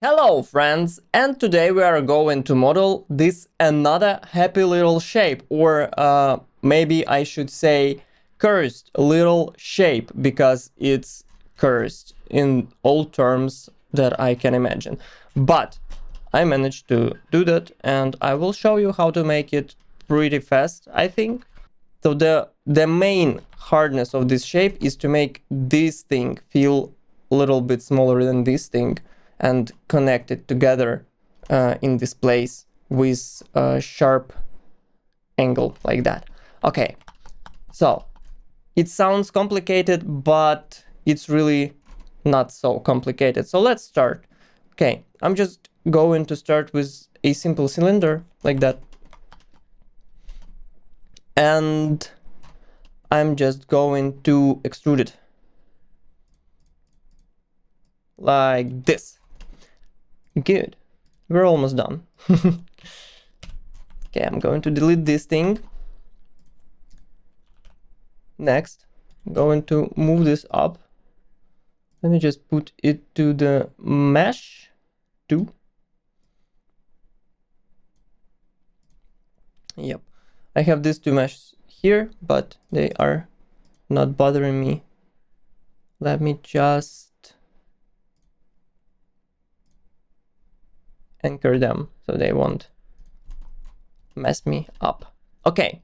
Hello friends, and today we are going to model this another happy little shape, or maybe I should say cursed little shape, because it's cursed in all terms that I can imagine. But I managed to do that, and I will show you how to make it pretty fast, I think. So the main hardness of this shape is to make this thing feel a little bit smaller than this thing and connect it together in this place with a sharp angle like that. Okay, so it sounds complicated, but it's really not so complicated. So let's start. Okay, I'm just going to start with a simple cylinder like that. And I'm just going to extrude it like this. Good. We're almost done. Okay, I'm going to delete this thing. Next, I'm going to move this up. Let me just put it to the mesh 2. Yep. I have these two meshes here, but they are not bothering me. Let me just anchor them so they won't mess me up. Okay,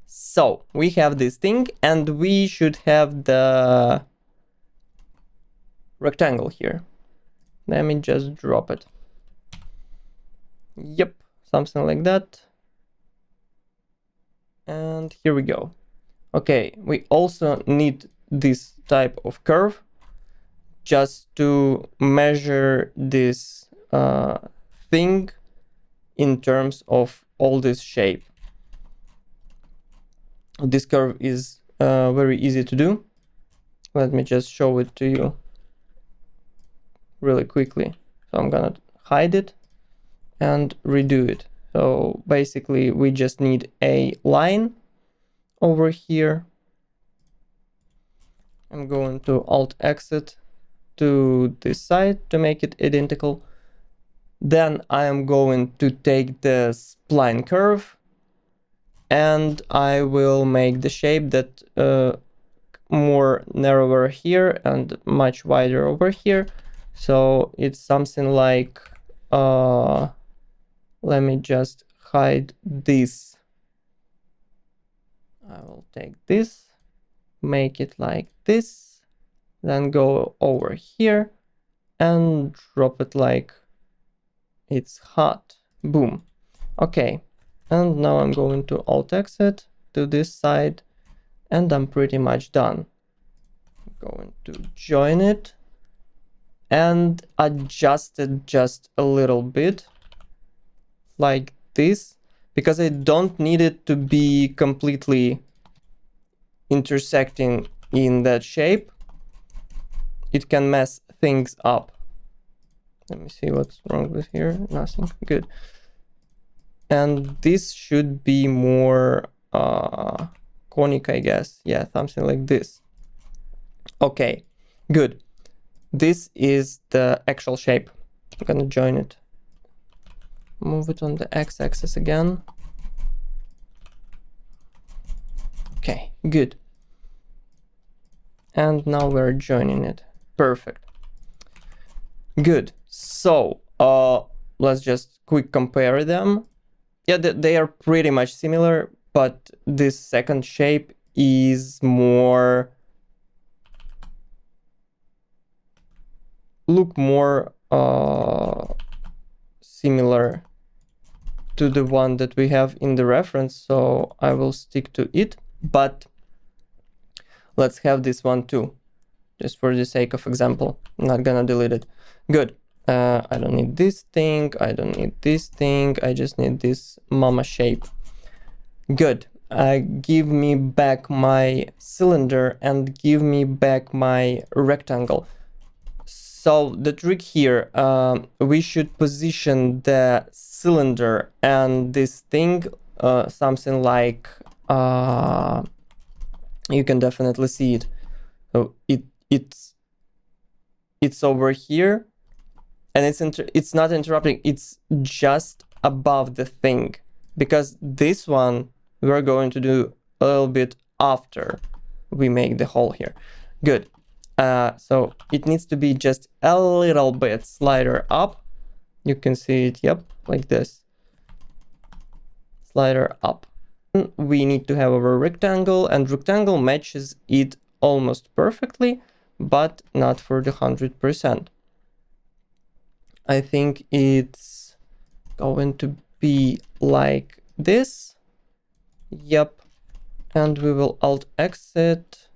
so we have this thing, and we should have the rectangle here. Let me just drop it. Yep, something like that. And here we go. Okay, we also need this type of curve just to measure this thing in terms of all this shape. This curve is very easy to do. Let me just show it to you really quickly. So I'm gonna hide it and redo it. So basically we just need a line over here. I'm going to Alt exit to this side to make it identical. Then I am going to take the spline curve and I will make the shape that more narrower here and much wider over here. So it's something like let me just hide this. I will take this, make it like this, then go over here and drop it like it's hot. Boom. Okay, and now I'm going to Alt exit to this side, and I'm pretty much done. I'm going to join it and adjust it just a little bit like this, because I don't need it to be completely intersecting in that shape. It can mess things up. Let me see what's wrong with here. Nothing. Good. And this should be more conic, I guess. Yeah, something like this. Okay, good. This is the actual shape. I'm gonna join it. Move it on the x-axis again. Okay, good. And now we're joining it. Perfect. Good. So let's just quick compare them. Yeah, they are pretty much similar, but this second shape is more similar to the one that we have in the reference, so I will stick to it. But let's have this one too, just for the sake of example. I'm not gonna delete it. Good. I don't need this thing, I don't need this thing, I just need this mama shape. Good. Give me back my cylinder and give me back my rectangle. So the trick here, we should position the cylinder and this thing something like, you can definitely see it. So it's over here, and it's not interrupting, it's just above the thing, because this one we're going to do a little bit after we make the hole here. Good. So it needs to be just a little bit slider up. You can see it, yep, like this. Slider up. We need to have our rectangle, and rectangle matches it almost perfectly, but not for the 100%. I think it's going to be like this. Yep. And we will Alt exit,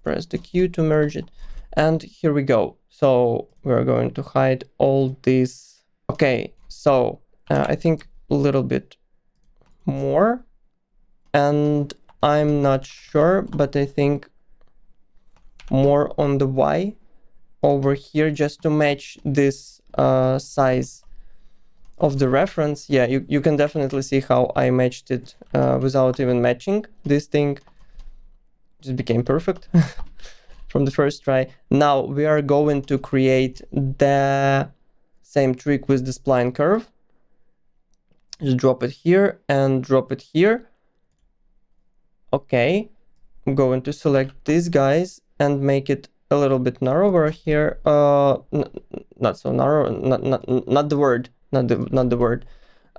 press the Q to merge it. And here we go. So we're going to hide all this. Okay, so I think a little bit more. And I'm not sure, but I think more on the Y over here, just to match this size of the reference. Yeah, you can definitely see how I matched it without even matching. This thing just became perfect from the first try. Now we are going to create the same trick with the spline curve. Just drop it here and drop it here. Okay, I'm going to select these guys and make it a little bit narrower here. Not so narrow, not the word, not the word.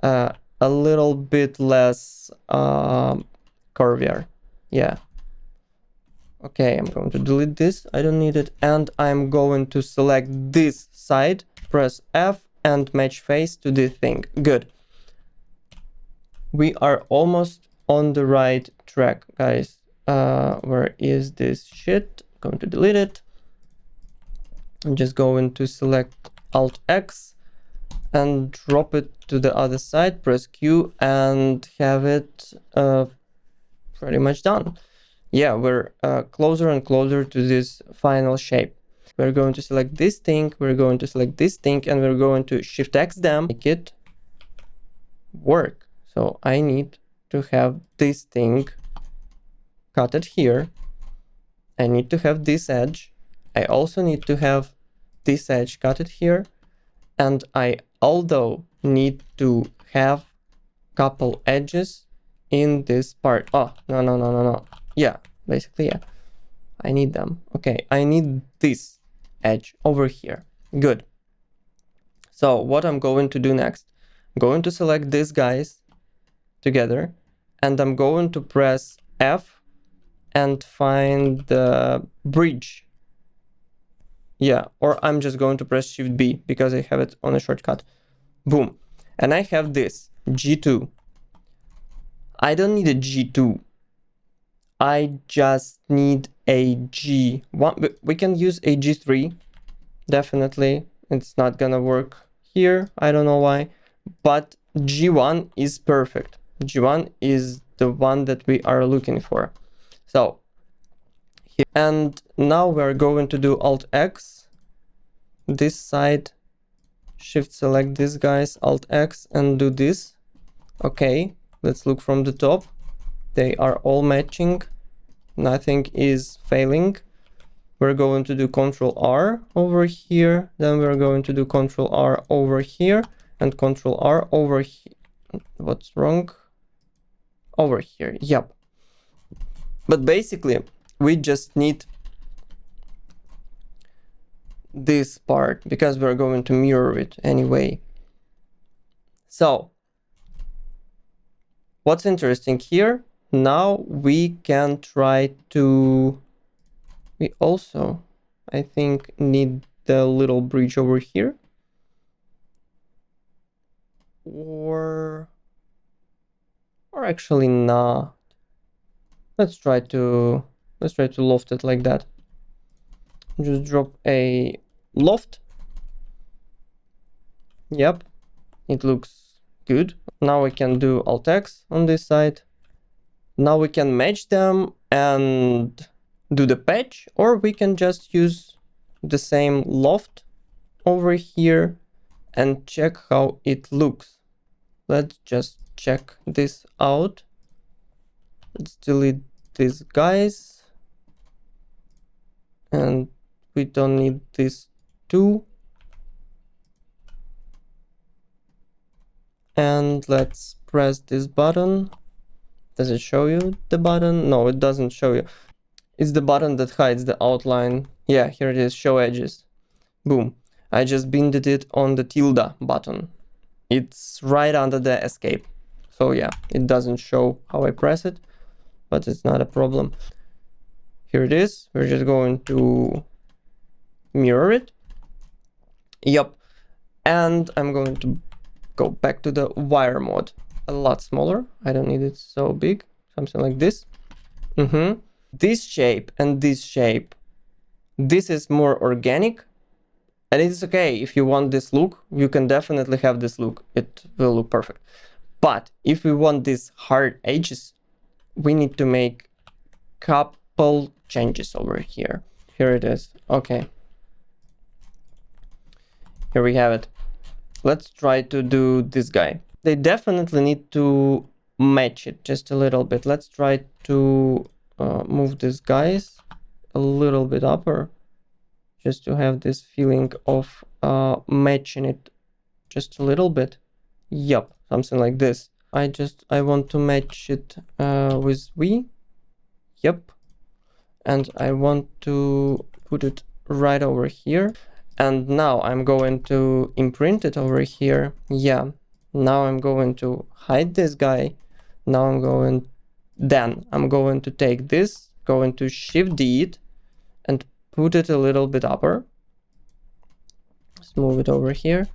A little bit less curvier. Yeah. Okay, I'm going to delete this. I don't need it. And I'm going to select this side, press F and match face to this thing. Good. We are almost on the right track, guys. Where is this shit? I'm going to delete it. I'm just going to select Alt X and drop it to the other side, press Q and have it pretty much done. Yeah, we're closer and closer to this final shape. We're going to select this thing, we're going to select this thing, and we're going to Shift X them, make it work. So I need to have this thing cut it here. I need to have this edge. I also need to have this edge cut it here. And I although need to have couple edges in this part. Oh, no. Yeah, basically, yeah. I need them. Okay, I need this edge over here. Good. So what I'm going to do next, I'm going to select these guys together, and I'm going to press F and find the bridge. Yeah, or I'm just going to press Shift B because I have it on a shortcut. Boom. And I have this G2. I don't need a G2. I just need a G1. We can use a G3. Definitely. It's not gonna work here. I don't know why. But G1 is perfect. G1 is the one that we are looking for. So, here. And now we're going to do Alt X. This side. Shift select these guys. Alt X and do this. Okay. Let's look from the top. They are all matching. Nothing is failing. We're going to do Ctrl R over here. Then we're going to do Ctrl R over here and Ctrl R over here. What's wrong? Over here. Yep. But basically, we just need this part because we're going to mirror it anyway. So, what's interesting here? Now we can try to... We also, I think, need the little bridge over here. Or actually not. Let's try to loft it like that. Just drop a loft. Yep, it looks good. Now we can do Alt X on this side. Now we can match them and do the patch, or we can just use the same loft over here and check how it looks. Let's just check this out. Let's delete these guys. And we don't need these two. And let's press this button. Does it show you the button? No, it doesn't show you. It's the button that hides the outline. Yeah, here it is, show edges. Boom. I just binned it on the tilde button. It's right under the escape. So yeah, it doesn't show how I press it, but it's not a problem. Here it is. We're just going to mirror it. Yep. And I'm going to go back to the wire mode. A lot smaller. I don't need it so big. Something like this. This shape and this shape. This is more organic. And it's okay. If you want this look, you can definitely have this look. It will look perfect. But if we want these hard edges, we need to make couple changes over here. Here it is. Okay. Here we have it. Let's try to do this guy. They definitely need to match it just a little bit. Let's try to move these guys a little bit upper, just to have this feeling of matching it just a little bit. Yup, something like this. I want to match it with V. Yep. And I want to put it right over here. And now I'm going to imprint it over here. Yeah. Now I'm going to hide this guy. Now I'm going to take this, going to Shift D it, and put it a little bit upper. Let's move it over here.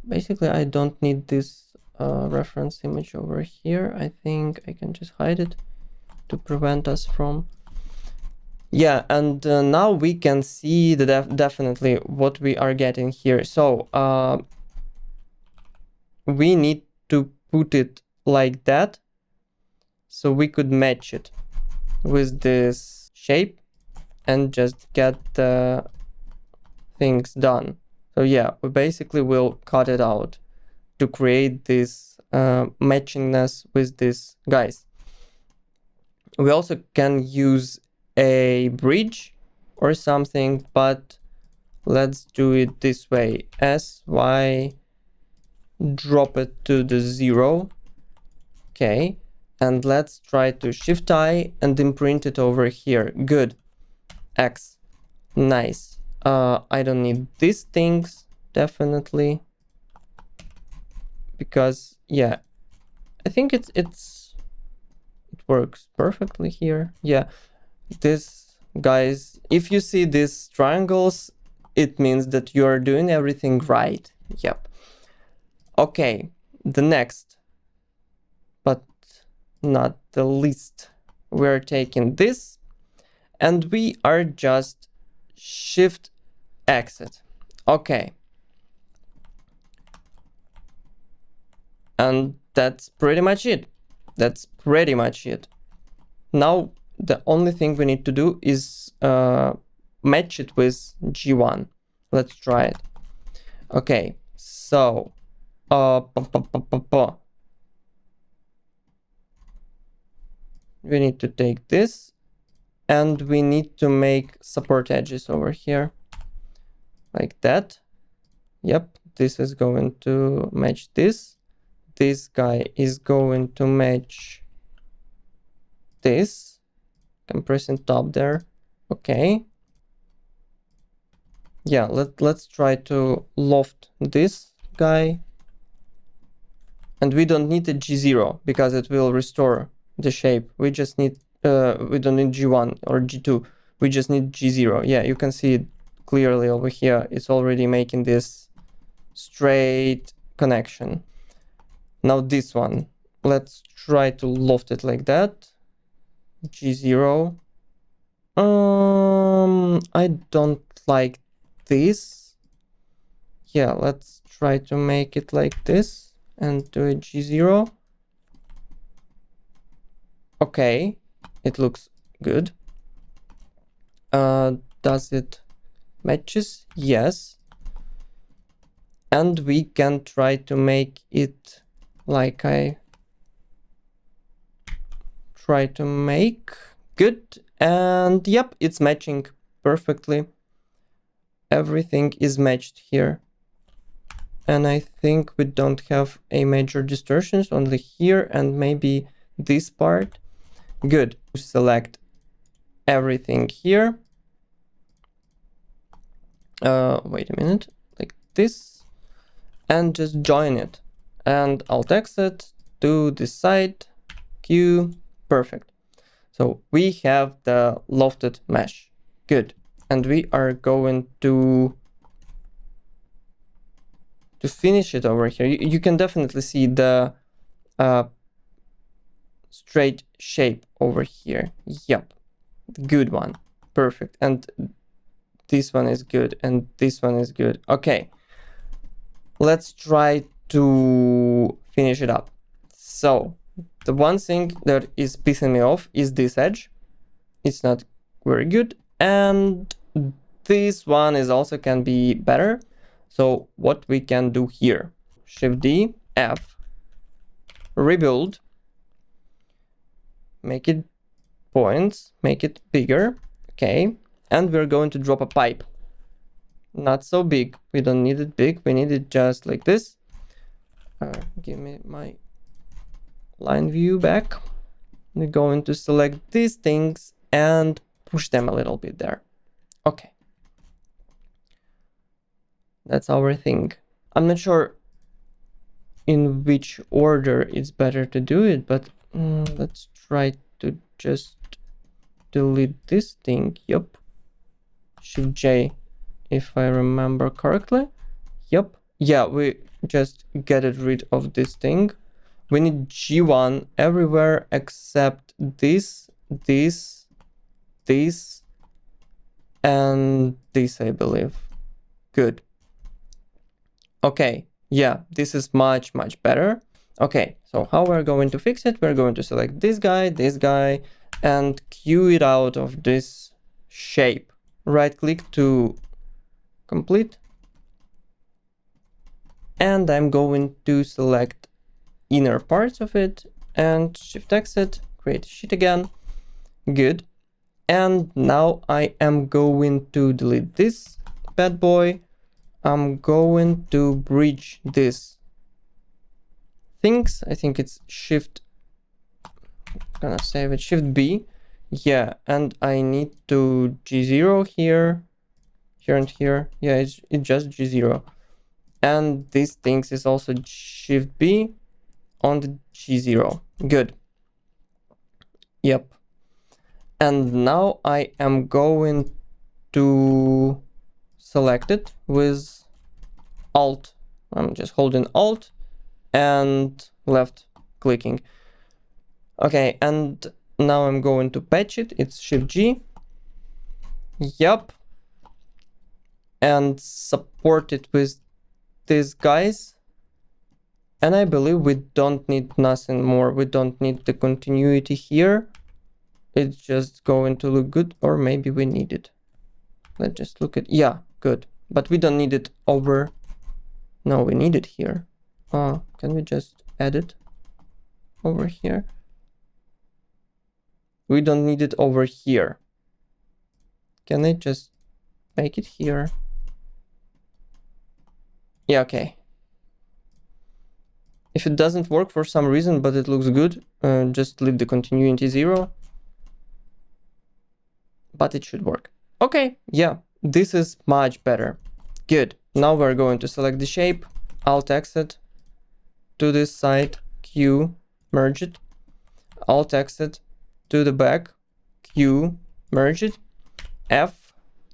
Basically, I don't need this reference image over here. I think I can just hide it to prevent us from... Yeah, and now we can see the definitely what we are getting here. So we need to put it like that, so we could match it with this shape and just get the things done. So yeah, we basically will cut it out to create this matchingness with these guys. We also can use a bridge or something, but let's do it this way. SY, drop it to the 0. Okay, and let's try to Shift I and imprint it over here. Good. X. Nice. I don't need these things, definitely, because yeah, I think it works perfectly here. Yeah, this, guys, if you see these triangles, it means that you are doing everything right. Yep. Okay, the next, but not the least, we're taking this and we are just Shift exit. Okay. And that's pretty much it. That's pretty much it. Now, the only thing we need to do is match it with G1. Let's try it. Okay, so we need to take this and we need to make support edges over here like that. Yep, this is going to match this. This guy is going to match this. I'm pressing top there. Okay. Yeah, let's try to loft this guy. And we don't need a G0 because it will restore the shape. We just need, we don't need G1 or G2. We just need G0. Yeah, you can see it clearly over here. It's already making this straight connection. Now this one, let's try to loft it like that. G0. I don't like this. Yeah, let's try to make it like this and do a G0. Okay, it looks good. Does it matches? Yes. And we can try to make it like I try to make. Good. And yep, it's matching perfectly. Everything is matched here. and I think we don't have a major distortions, only here and maybe this part. Good. Select everything here. Wait a minute, like this, and just join it. And Alt Exit to this side, Q, perfect. So we have the lofted mesh. Good. And we are going to finish it over here. You can definitely see the straight shape over here. Yep. Good one. Perfect. And this one is good. And this one is good. Okay. Let's try to finish it up. So the one thing that is pissing me off is this edge. It's not very good. And this one is also can be better. So what we can do here, Shift D, F, rebuild, make it points, make it bigger. Okay. And we're going to drop a pipe. Not so big. We don't need it big. We need it just like this. Give me my line view back. We're going to select these things and push them a little bit there. Okay. That's our thing. I'm not sure in which order it's better to do it, but let's try to just delete this thing. Yep. Shift J, if I remember correctly. Yep. Yeah, we just get rid of this thing. We need G1 everywhere except this, this, this, and this, I believe. Good. Okay, yeah, this is much, much better. Okay, so how we're going to fix it? We're going to select this guy, and Q it out of this shape. Right click to complete. And I'm going to select inner parts of it and Shift Exit, create sheet again. Good. And now I am going to delete this bad boy. I'm going to bridge this things. I think it's Shift, gonna save it, Shift B. Yeah, and I need to G0 here, here and here. Yeah, it's just G0. And these things is also Shift B on the G0. Good. Yep. And now I am going to select it with Alt. I'm just holding Alt and left clicking. Okay, and now I'm going to patch it. It's Shift G. Yep. And support it with these guys. And I believe we don't need nothing more. We don't need the continuity here. It's just going to look good, or maybe we need it. Let's just look at, yeah, good. But we don't need it over. No, we need it here. Can we just add it over here? We don't need it over here. Can I just make it here? Yeah, okay. If it doesn't work for some reason, but it looks good, just leave the continuity 0. But it should work. Okay, yeah, this is much better. Good. Now we're going to select the shape, Alt Exit to this side, Q, merge it, Alt Exit to the back, Q, merge it, F,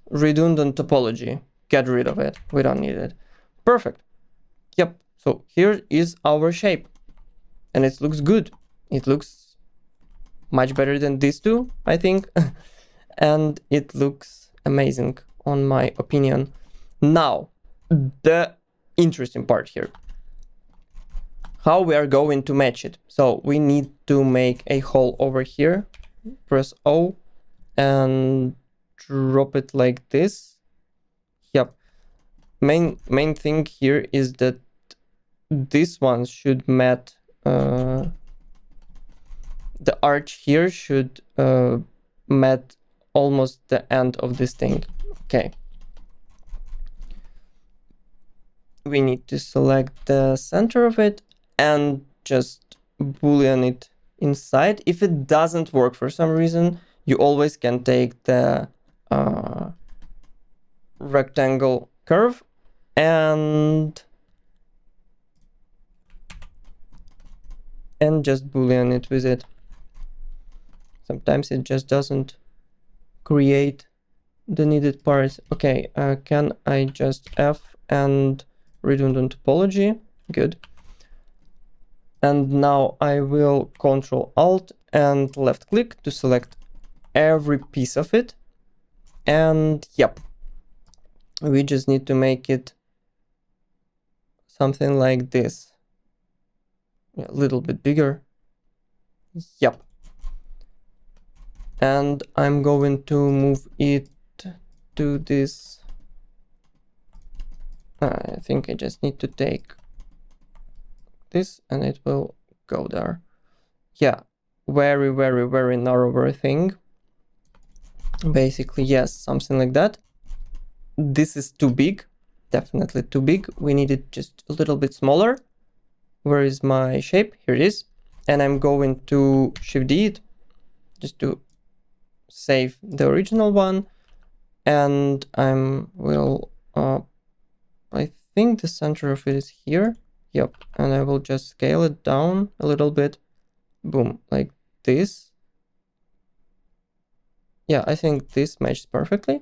redundant topology, get rid of it, we don't need it. Perfect. Yep, so here is our shape, and it looks good. It looks much better than these two, I think. And it looks amazing, on my opinion. Now, the interesting part here. How we are going to match it. So we need to make a hole over here. Press O and drop it like this. Yep. Main thing here is that this one should match. The arch here should match almost the end of this thing. Okay. we need to select the center of it and just boolean it inside. If it doesn't work for some reason, you always can take the rectangle curve and just boolean it with it. Sometimes it just doesn't create the needed parts. Okay, can I just F and redundant topology? Good. And now I will Control Alt and left click to select every piece of it. And yep, we just need to make it something like this. A little bit bigger. Yep. And I'm going to move it to this. I think I just need to take this and it will go there. Yeah, very, very, very narrower thing. Basically, yes, something like that. This is too big, definitely too big. We need it just a little bit smaller. Where is my shape? Here it is. And I'm going to Shift D it just to save the original one. And I think the center of it is here. Yep. And I will just scale it down a little bit. Boom, like this. Yeah, I think this matches perfectly.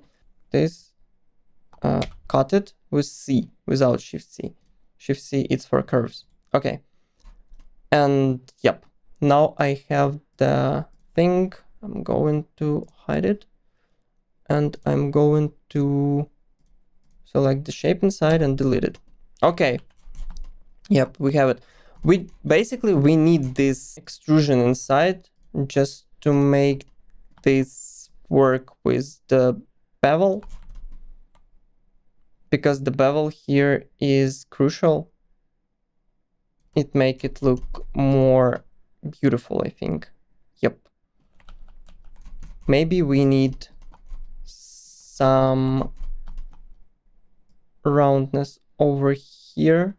This, cut it with C, without Shift C. Shift C, it's for curves. Okay. And yep, now I have the thing. I'm going to hide it. And I'm going to select the shape inside and delete it. Okay. Yep, we have it. We need this extrusion inside just to make this work with the bevel, because the bevel here is crucial. It make it look more beautiful, I think. Yep. Maybe we need some roundness over here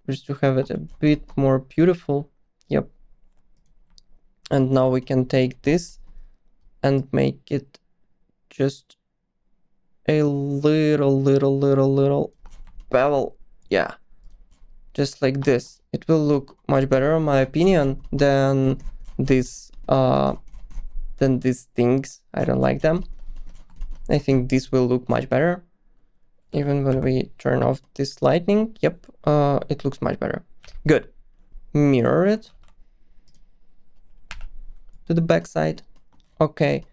just to have it a bit more beautiful. Yep. And now we can take this and make it just a little bevel. Yeah, just like this. It will look much better, in my opinion, than these things. I don't like them. I think this will look much better. Even when we turn off this lightning, yep, it looks much better. Good. Mirror it to the backside. Okay.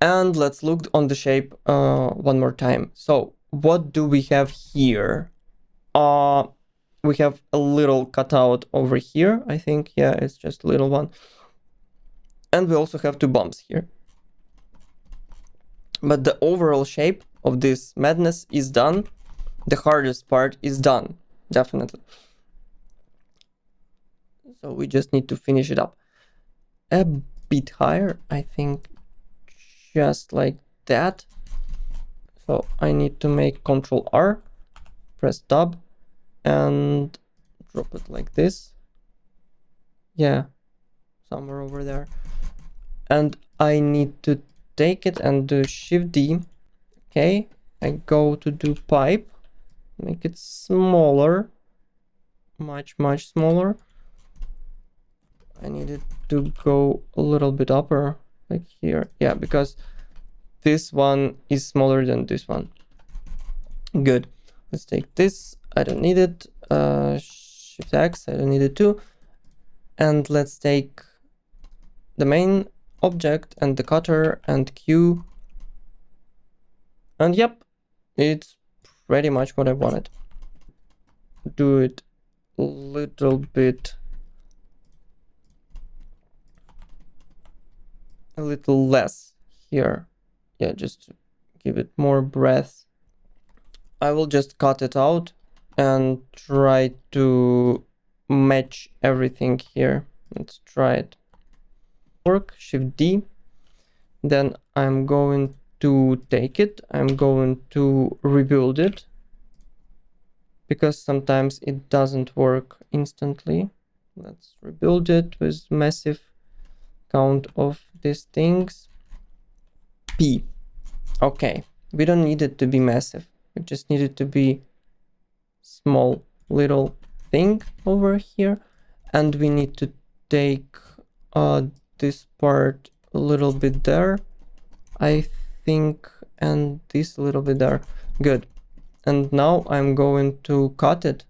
And let's look on the shape one more time. So what do we have here? We have a little cutout over here, I think. Yeah, it's just a little one. And we also have two bumps here. But the overall shape of this madness is done. The hardest part is done, definitely. So we just need to finish it up a bit higher, I think, just like that. So I need to make Ctrl R, press Tab, and drop it like this. Yeah, somewhere over there. And I need to take it and do Shift D. Okay, I go to do pipe, make it smaller, much smaller. I need it to go a little bit upper, like here. Yeah, because this one is smaller than this one. Good. Let's take this. I don't need it. Shift X, I don't need it too. And let's take the main object and the cutter and Q. And yep, it's pretty much what I wanted. Do it a little bit, a little less here. Yeah, just to give it more breadth. I will just cut it out and try to match everything here. Let's try it. Work, Shift D. Then I'm going to take it. I'm going to rebuild it. because sometimes it doesn't work instantly. Let's rebuild it with massive count of these things. P. Okay, we don't need it to be massive. We just need it to be small little thing over here. And we need to take this part a little bit there, I think, and this a little bit there. Good. And now I'm going to cut it.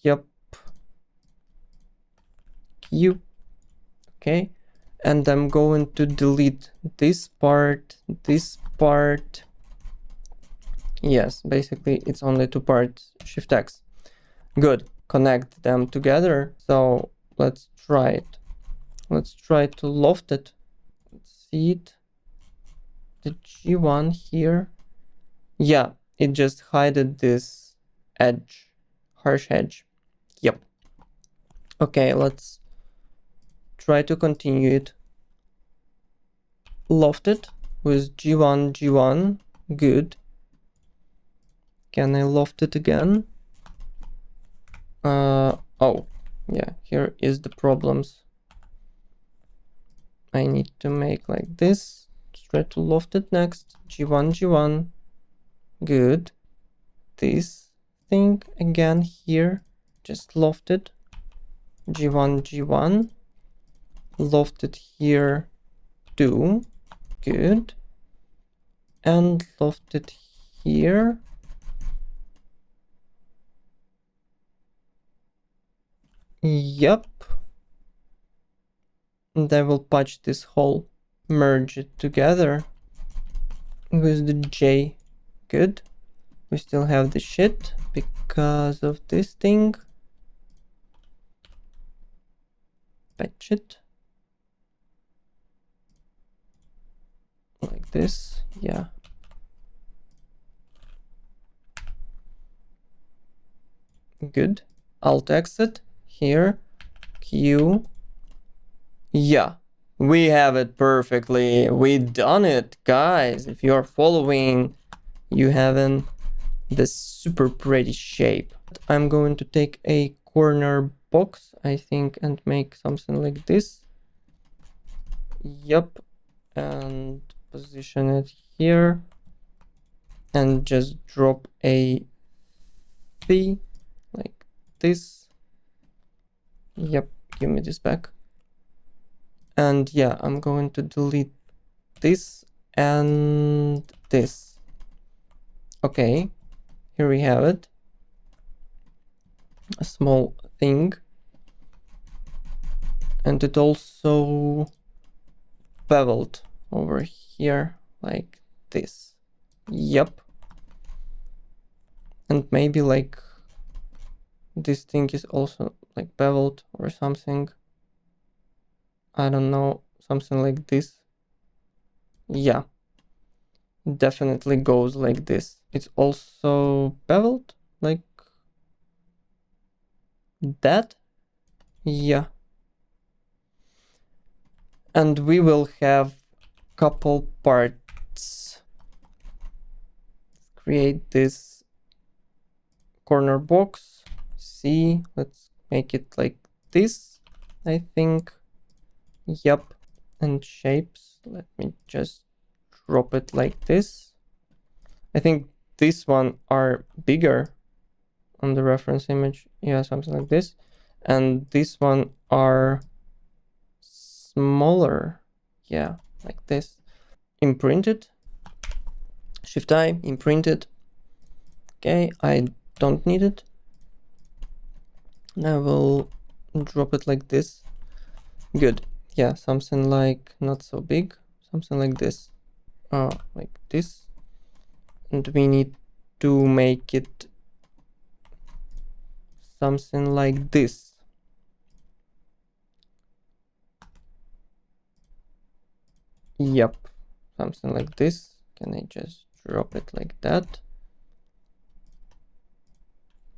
Yep. Q. Okay. And I'm going to delete this part. Yes, basically it's only two parts. Shift X. Good. Connect them together. So let's try it. Let's try to loft it. Let's see it. The G1 here. Yeah, it just hided this edge, harsh edge. Yep. Okay, let's try to continue it. Loft it with G1, G1. Good. Can I loft it again? Oh, yeah, here is the problems. I need to make like this. Try to loft it next. G1, G1. Good. This thing again here. Just loft it. G1, G1. Loft it here too. Good. And loft it here. Yep. And I will patch this hole. Merge it together with the J. Good. We still have the shit because of this thing. Patch it. Like this. Yeah. Good. Alt exit. Here. Q. Yeah. We have it perfectly. We done it, guys. If you're following, you having this super pretty shape. I'm going to take a corner box, I think, and make something like this. Yep. And position it here. And just drop a V like this. Yep. Give me this back. And yeah, I'm going to delete this and this. Okay, here we have it. A small thing. And it also beveled over here like this. Yep. And maybe like this thing is also like beveled or something. I don't know, something like this. Yeah, definitely goes like this. It's also beveled like that. Yeah. And we will have couple parts. Create this corner box. See, let's make it like this, I think. Yep. And shapes, let me just drop it like this. I think this one are bigger on the reference image. Yeah, something like this. And this one are smaller. Yeah, like this. Imprint it. Shift I, imprint it. Okay, I don't need it. And I will drop it like this. Good. Yeah, something like not so big. Something like this. Like this. And we need to make it something like this. Yep, something like this. Can I just drop it like that?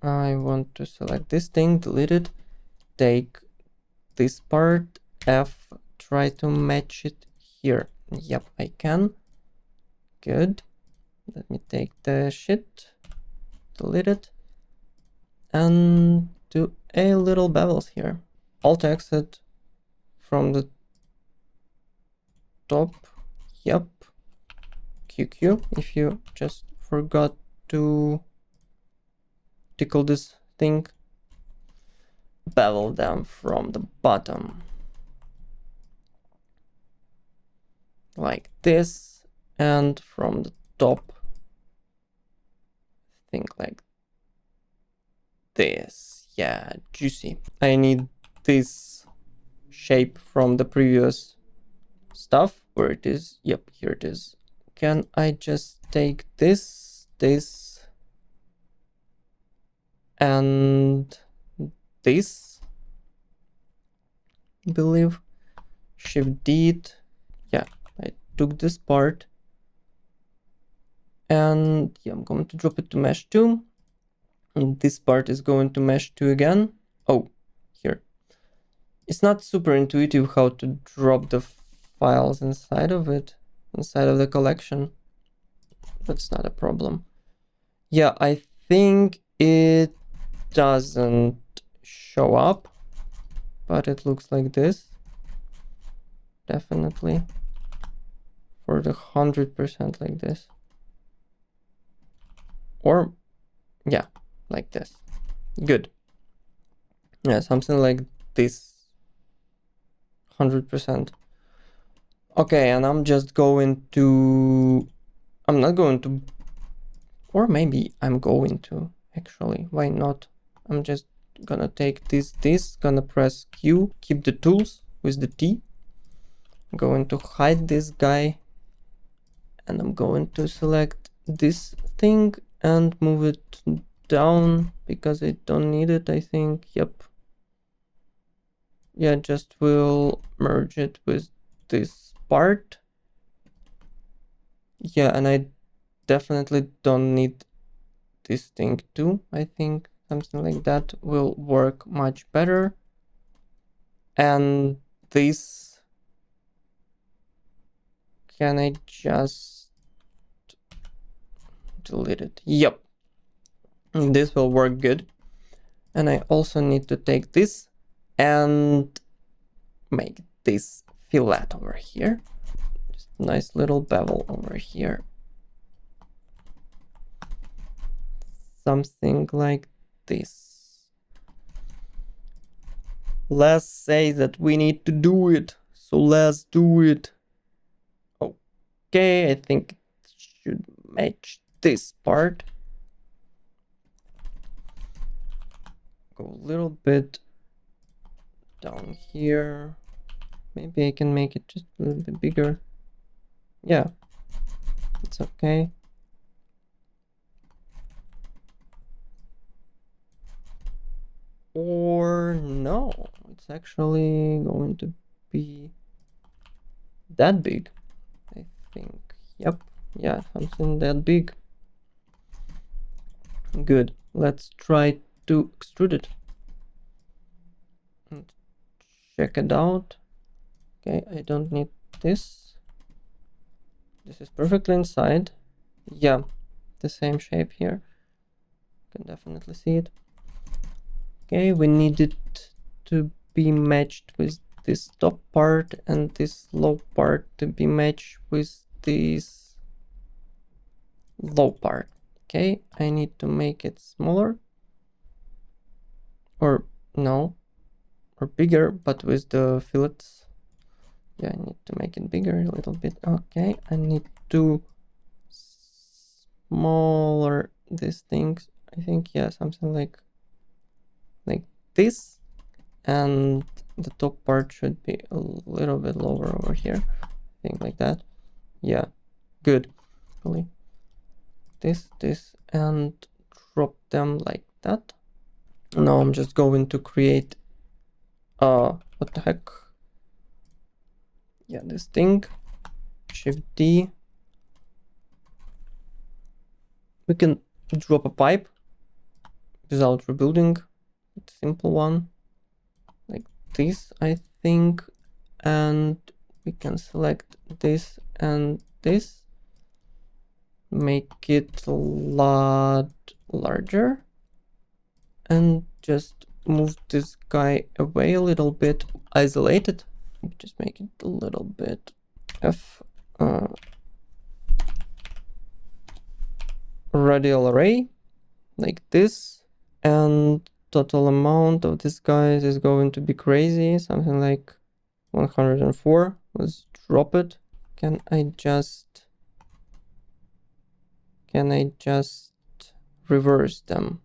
I want to select this thing, delete it, take this part, F, try to match it here. Yep, I can. Good. Let me take the shit. delete it, and do a little bevels here. Alt exit from the top. Yep. QQ, if you just forgot to tickle this thing. Bevel them from the bottom. Like this, and from the top, think like this. Yeah, juicy. I need this shape from the previous stuff. Where it is? Yep, here it is. Can I just take this, and this? I believe. Shift D it. Yeah, I took this part. And yeah, I'm going to drop it to mesh 2. And this part is going to mesh 2 again. Oh, here. It's not super intuitive how to drop the files inside of it, inside of the collection. That's not a problem. Yeah, I think it doesn't show up, but it looks like this. Definitely. For the 100% like this. Or, yeah, like this. Good. Yeah, something like this. 100%. Okay, and I'm just going to... I'm not going to... Or maybe I'm going to, actually. Why not? I'm just gonna take this, gonna press Q, keep the tools with the T. I'm going to hide this guy. And I'm going to select this thing and move it down because I don't need it, I think. Yep. Yeah, just will merge it with this part. Yeah, and I definitely don't need this thing too. I think something like that will work much better. And this, can I just delete it? Yep. This will work good. And I also need to take this and make this fillet over here. Just nice little bevel over here. Something like this. Let's say that we need to do it. So let's do it. Okay, I think it should match this part. Go a little bit down here. Maybe I can make it just a little bit bigger. Yeah, it's okay. Or no, it's actually going to be that big, I think. Yep, yeah, something that big. Good, let's try to extrude it. And check it out. Okay, I don't need this. This is perfectly inside. Yeah, the same shape here. Can definitely see it. Okay, we need it to be matched with this top part and this low part to be matched with this low part. Okay, I need to make it smaller. Or no, or bigger, but with the fillets. Yeah, I need to make it bigger a little bit. Okay, I need to smaller these things. I think, yeah, something like this, and the top part should be a little bit lower over here. I think like that. Yeah, good. This, and drop them like that. Now I'm just going to create what the heck? Yeah, this thing. Shift D. We can drop a pipe without rebuilding. It's a simple one. Like this, I think. And we can select this and this. Make it a lot larger and just move this guy away a little bit, isolate it, just make it a little bit f radial array like this, and total amount of these guys is going to be crazy, something like 104. Let's drop it. Can I just reverse them?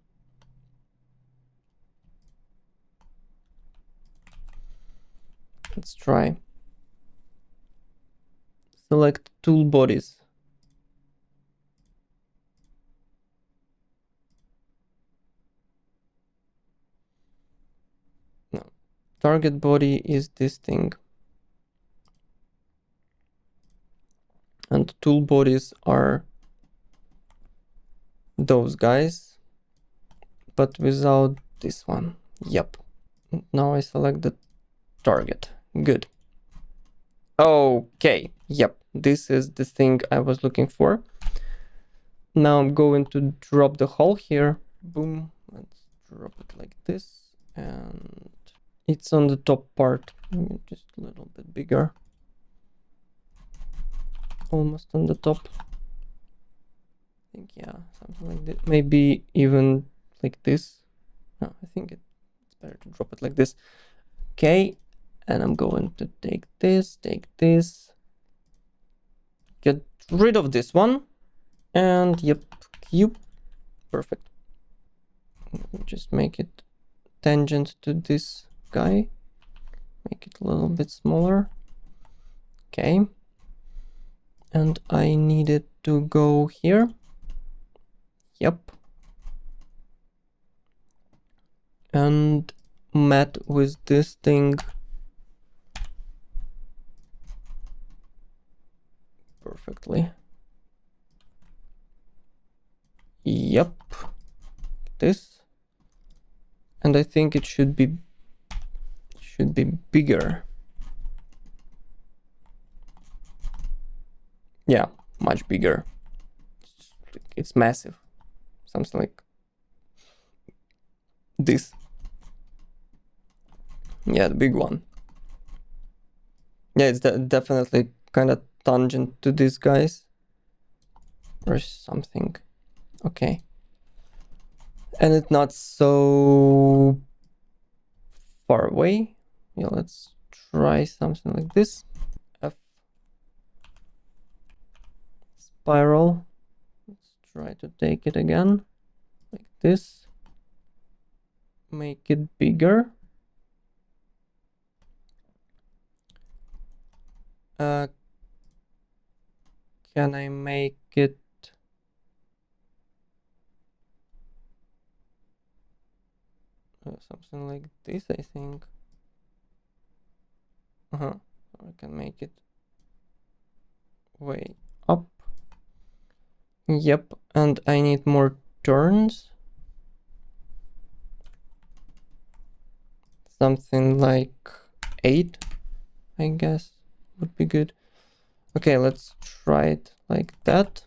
Let's try. Select tool bodies. No. Target body is this thing. And tool bodies are those guys, but without this one. Yep. Now I select the target. Good. Okay. Yep. This is the thing I was looking for. Now I'm going to drop the hole here. Boom. Let's drop it like this. And it's on the top part. Just a little bit bigger. Almost on the top. I think, yeah, something like this. Maybe even like this. No, I think it's better to drop it like this. Okay. And I'm going to take this, get rid of this one. And yep, cube. Perfect. Just make it tangent to this guy. Make it a little bit smaller. Okay. And I need it to go here. Yep. And mat with this thing. Perfectly. Yep. This. And I think it should be bigger. Yeah, much bigger. It's massive. Something like this. Yeah, the big one. Yeah, it's definitely kind of tangent to these guys. Or something. Okay. And it's not so far away. Yeah, let's try something like this. F spiral. Let's try to take it again. Like this. Make it bigger. Can I make it something like this? I think. I can make it way up. Yep, and I need more turns. Something like 8, I guess, would be good. Okay, let's try it like that.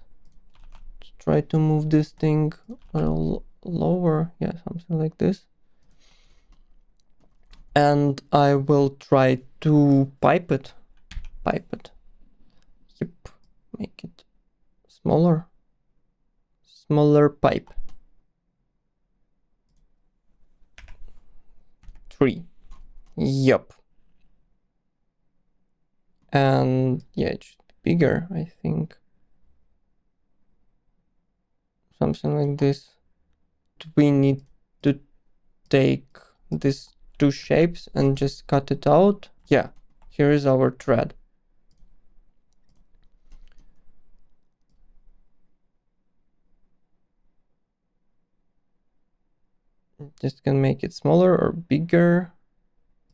Let's try to move this thing a little lower. Yeah, something like this. And I will try to pipe it. Yep, make it smaller. Smaller pipe. 3. Yep. And yeah, it should be bigger, I think. Something like this. We need to take these two shapes and just cut it out. Yeah, here is our thread. Just can make it smaller or bigger.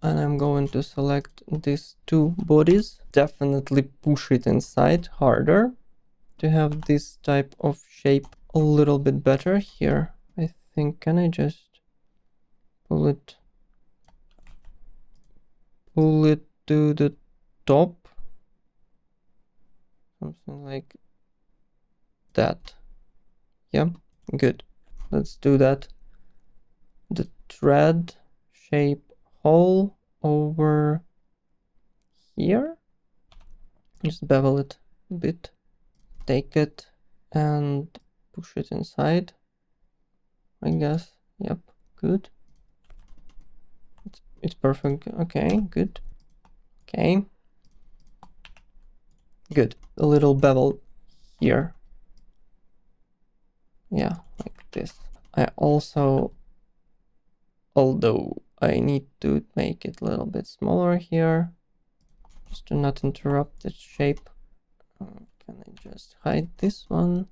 And I'm going to select these two bodies. Definitely push it inside harder to have this type of shape a little bit better here. I think, can I just pull it to the top? Something like that. Yeah, good. let's do that. The thread shape hole over here. Just bevel it a bit. Take it and push it inside, I guess. Yep, good. It's perfect. Okay, good. Okay. Good. A little bevel here. Yeah, like this. I also, although I need to make it a little bit smaller here, just to not interrupt the shape. Can I just hide this one?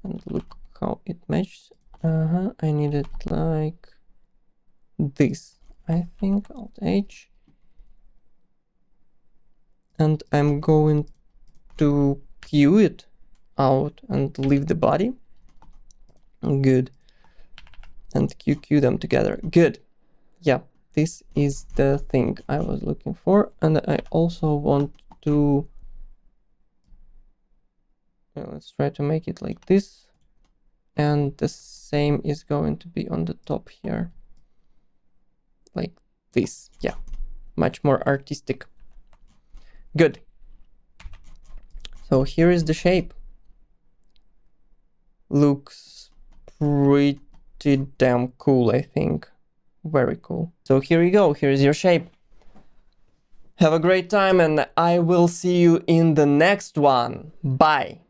And look how it matches. I need it like this, I think. Alt H. And I'm going to queue it out and leave the body. Good. And QQ them together. Good. Yeah, this is the thing I was looking for. And I also want to... well, let's try to make it like this. And the same is going to be on the top here. Like this. Yeah, much more artistic. Good. So here is the shape. Looks pretty damn cool, I think. Very cool. So here you go. Here's your shape. Have a great time and I will see you in the next one. Bye.